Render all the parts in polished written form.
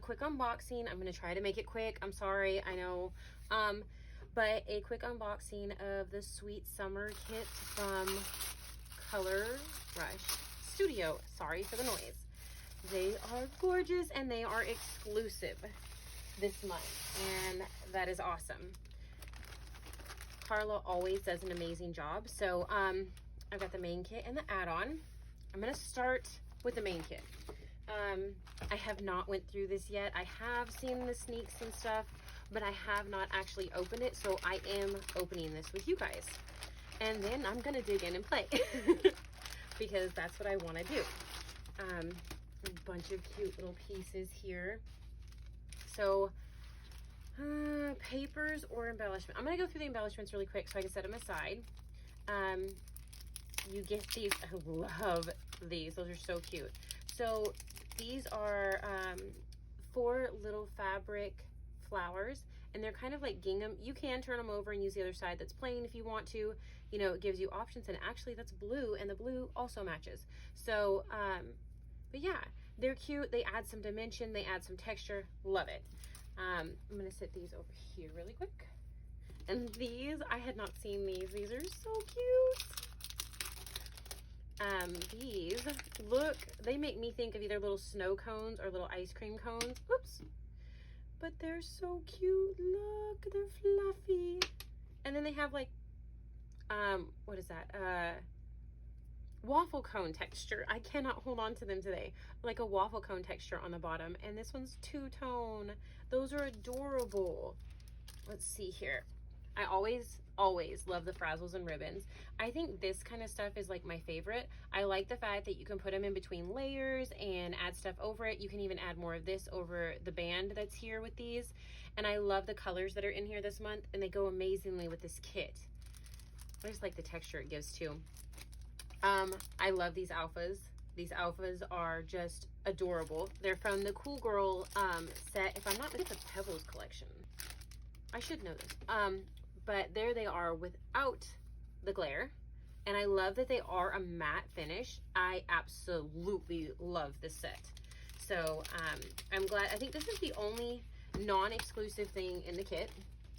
quick unboxing. I'm going to try to make it quick. I'm sorry, I know. But a quick unboxing of the Sweet Summer kit from Color Rush Studio. Sorry for the noise. They are gorgeous and they are exclusive this month, and that is awesome. Carla always does an amazing job. So I've got the main kit and the add-on. I'm going to start with the main kit. I have not went through this yet. I have seen the sneaks and stuff, but I have not actually opened it. So I am opening this with you guys. And then I'm going to dig in and play because that's what I want to do. A bunch of cute little pieces here. So papers or embellishment. I'm going to go through the embellishments really quick so I can set them aside. You get these. I love these. Those are so cute. So these are 4 little fabric flowers, and they're kind of like gingham. You can turn them over and use the other side that's plain if you want to. You know, it gives you options, and actually that's blue, and the blue also matches. So but yeah, they're cute. They add some dimension, they add some texture. Love it. I'm gonna set these over here really quick. And these, I had not seen these. These are so cute. These look, they make me think of either little snow cones or little ice cream cones. Oops. But they're so cute. Look, they're fluffy. And then they have like, what is that? Waffle cone texture. I cannot hold on to them today. Like a waffle cone texture on the bottom. And this one's two-tone. Those are adorable. Let's see here. I always love the frazzles and ribbons. I think this kind of stuff is like my favorite. I like the fact that you can put them in between layers and add stuff over it. You can even add more of this over the band that's here with these. And I love the colors that are in here this month, and they go amazingly with this kit. I just like the texture it gives too. I love these alphas. These alphas are just adorable. They're from the Cool Girl set. If I'm not, it's a Pebbles collection. I should know this. But there they are without the glare. And I love that they are a matte finish. I absolutely love this set. So I'm glad. I think this is the only non-exclusive thing in the kit.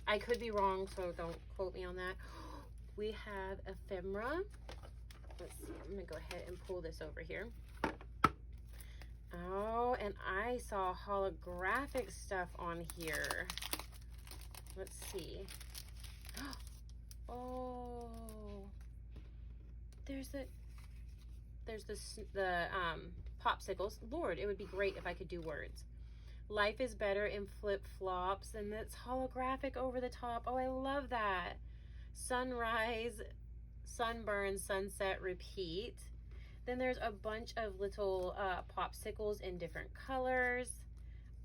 I could be wrong, so don't quote me on that. We have ephemera. Let's see, I'm gonna go ahead and pull this over here. Oh, and I saw holographic stuff on here. Let's see. Oh, there's the popsicles. Lord, it would be great if I could do words. Life is better in flip-flops, and that's holographic over the top. Oh, I love that. Sunrise, sunburn, sunset, repeat. Then there's a bunch of little popsicles in different colors.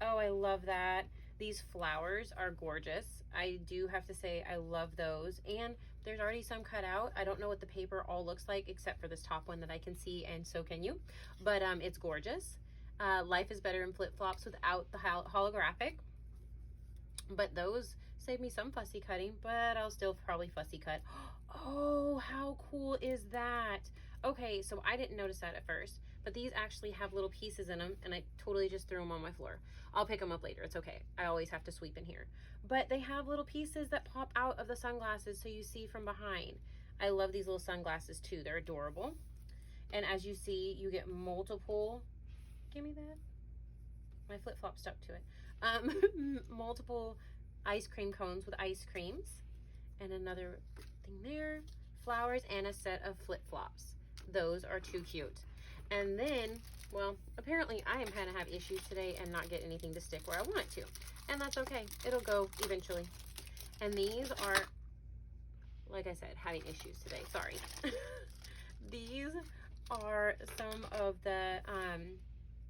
Oh, I love that. These flowers are gorgeous. I do have to say I love those. And there's already some cut out. I don't know what the paper all looks like except for this top one that I can see, and so can you. But it's gorgeous. Life is better in flip-flops without the holographic. But those save me some fussy cutting, but I'll still probably fussy cut. Oh, how cool is that? Okay, so I didn't notice that at first, but these actually have little pieces in them, and I totally just threw them on my floor. I'll pick them up later. It's okay. I always have to sweep in here. But they have little pieces that pop out of the sunglasses so you see from behind. I love these little sunglasses too. They're adorable. And as you see, you get multiple, give me that. My flip-flop stuck to it. Multiple ice cream cones with ice creams. And another thing there. Flowers and a set of flip-flops. Those are too cute. And then, well, apparently I am going to have issues today and not get anything to stick where I want it to. And that's okay. It'll go eventually. And these are, like I said, having issues today. Sorry. These are some of the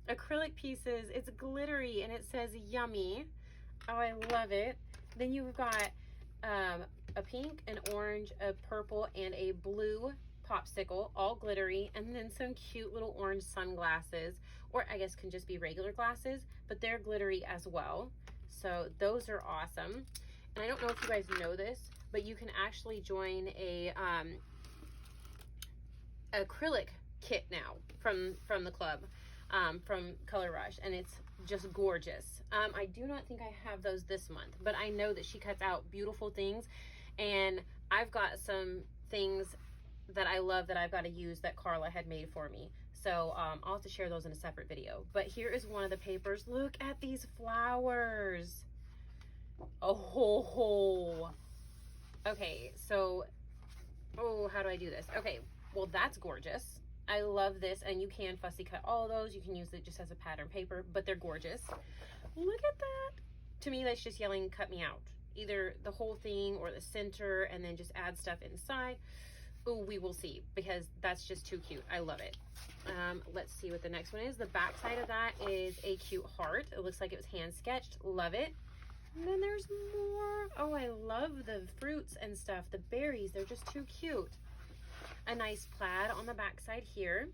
acrylic pieces. It's glittery and it says yummy. Oh, I love it. Then you've got a pink, an orange, a purple, and a blue popsicle, all glittery, and then some cute little orange sunglasses, or I guess can just be regular glasses, but they're glittery as well. So those are awesome. And I don't know if you guys know this, but you can actually join a acrylic kit now from the club. from Color Rush, and it's just gorgeous. I do not think I have those this month, but I know that she cuts out beautiful things, and I've got some things that I love that I've got to use that Carla had made for me. So I'll have to share those in a separate video. But here is one of the papers. Look at these flowers. Oh, okay, so, oh, how do I do this? Okay, well, that's gorgeous. I love this, and you can fussy cut all of those. You can use it just as a pattern paper, but they're gorgeous. Look at that. To me, that's just yelling, cut me out. Either the whole thing or the center, and then just add stuff inside. Oh, we will see, because that's just too cute. I love it. Let's see what the next one is. The back side of that is a cute heart. It looks like it was hand sketched. Love it. And then there's more. Oh, I love the fruits and stuff. The berries, they're just too cute. A nice plaid on the back side here.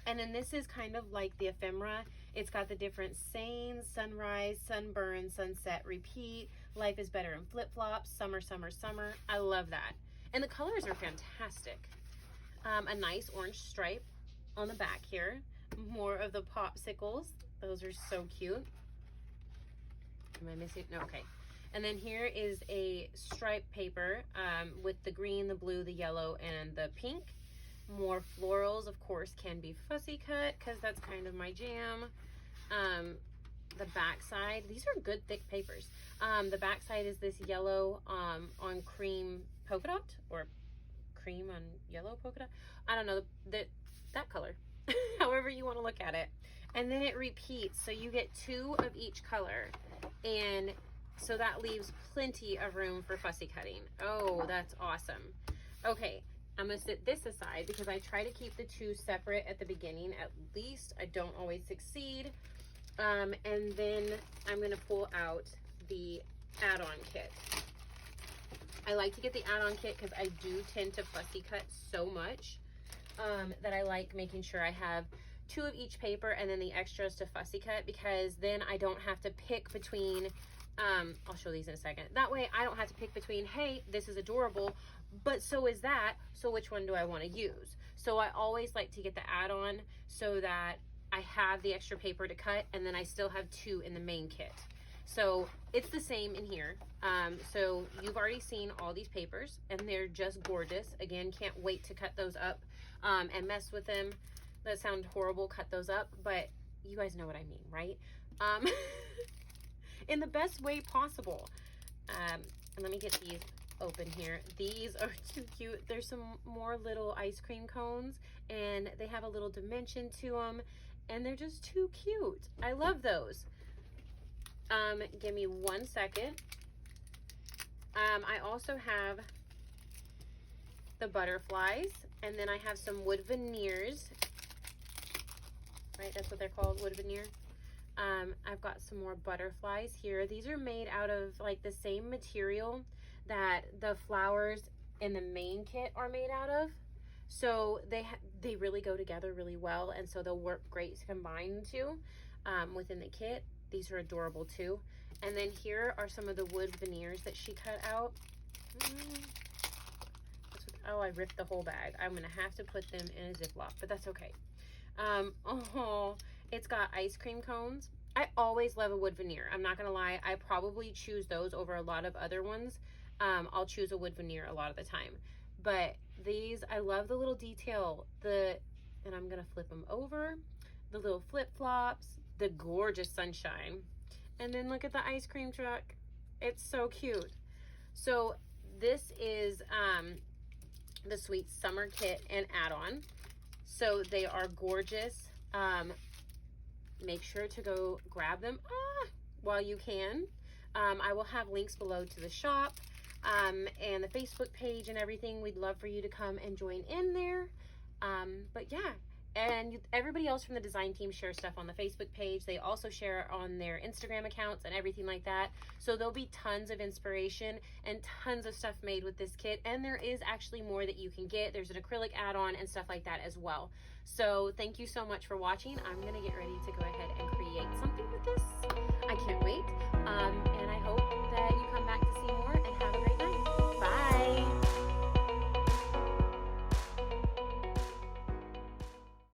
And then this is kind of like the ephemera. It's got the different sayings: sunrise, sunburn, sunset, repeat, life is better in flip-flops, summer, summer, summer. I love that. And the colors are fantastic. A nice orange stripe on the back here. More of the popsicles. Those are so cute. Am I missing? No, okay. And then here is a stripe paper with the green, the blue, the yellow, and the pink. More florals, of course, can be fussy cut because that's kind of my jam. The back side, these are good thick papers. The back side is this yellow on cream polka dot, or cream on yellow polka dot. I don't know, that color, however you want to look at it. And then it repeats, so you get 2 of each color. And so that leaves plenty of room for fussy cutting. Oh, that's awesome. Okay, I'm gonna sit this aside because I try to keep the 2 separate at the beginning at least. I don't always succeed. And then I'm gonna pull out the add-on kit. I like to get the add-on kit because I do tend to fussy cut so much that I like making sure I have 2 of each paper and then the extras to fussy cut, because then I don't have to pick between, I'll show these in a second. That way I don't have to pick between, hey, this is adorable, but so is that, so which one do I want to use? So I always like to get the add-on so that I have the extra paper to cut, and then I still have 2 in the main kit. So it's the same in here. So you've already seen all these papers, and they're just gorgeous. Again, can't wait to cut those up and mess with them. That sounds horrible, cut those up, but you guys know what I mean, right? In the best way possible. And let me get these open here. These are too cute. There's some more little ice cream cones, and they have a little dimension to them, and they're just too cute. I love those. Give me 1 second. I also have the butterflies, and then I have some wood veneers. Right, that's what they're called, wood veneer. I've got some more butterflies here. These are made out of like the same material that the flowers in the main kit are made out of. So they really go together really well, and so they'll work great to combine the 2 within the kit. These are adorable too. And then here are some of the wood veneers that she cut out. Oh, I ripped the whole bag. I'm gonna have to put them in a Ziploc, but that's okay. Oh, it's got ice cream cones. I always love a wood veneer. I'm not gonna lie. I probably choose those over a lot of other ones. I'll choose a wood veneer a lot of the time. But these, I love the little detail. And I'm gonna flip them over. The little flip-flops, the gorgeous sunshine. And then look at the ice cream truck. It's so cute. So this is the Sweet Summer Kit and add-on. So they are gorgeous. Make sure to go grab them while you can. I will have links below to the shop and the Facebook page and everything. We'd love for you to come and join in there. But yeah, and everybody else from the design team shares stuff on the Facebook page. They also share on their Instagram accounts and everything like that. So there'll be tons of inspiration and tons of stuff made with this kit. And there is actually more that you can get. There's an acrylic add-on and stuff like that as well. So thank you so much for watching. I'm gonna get ready to go ahead and create something with this.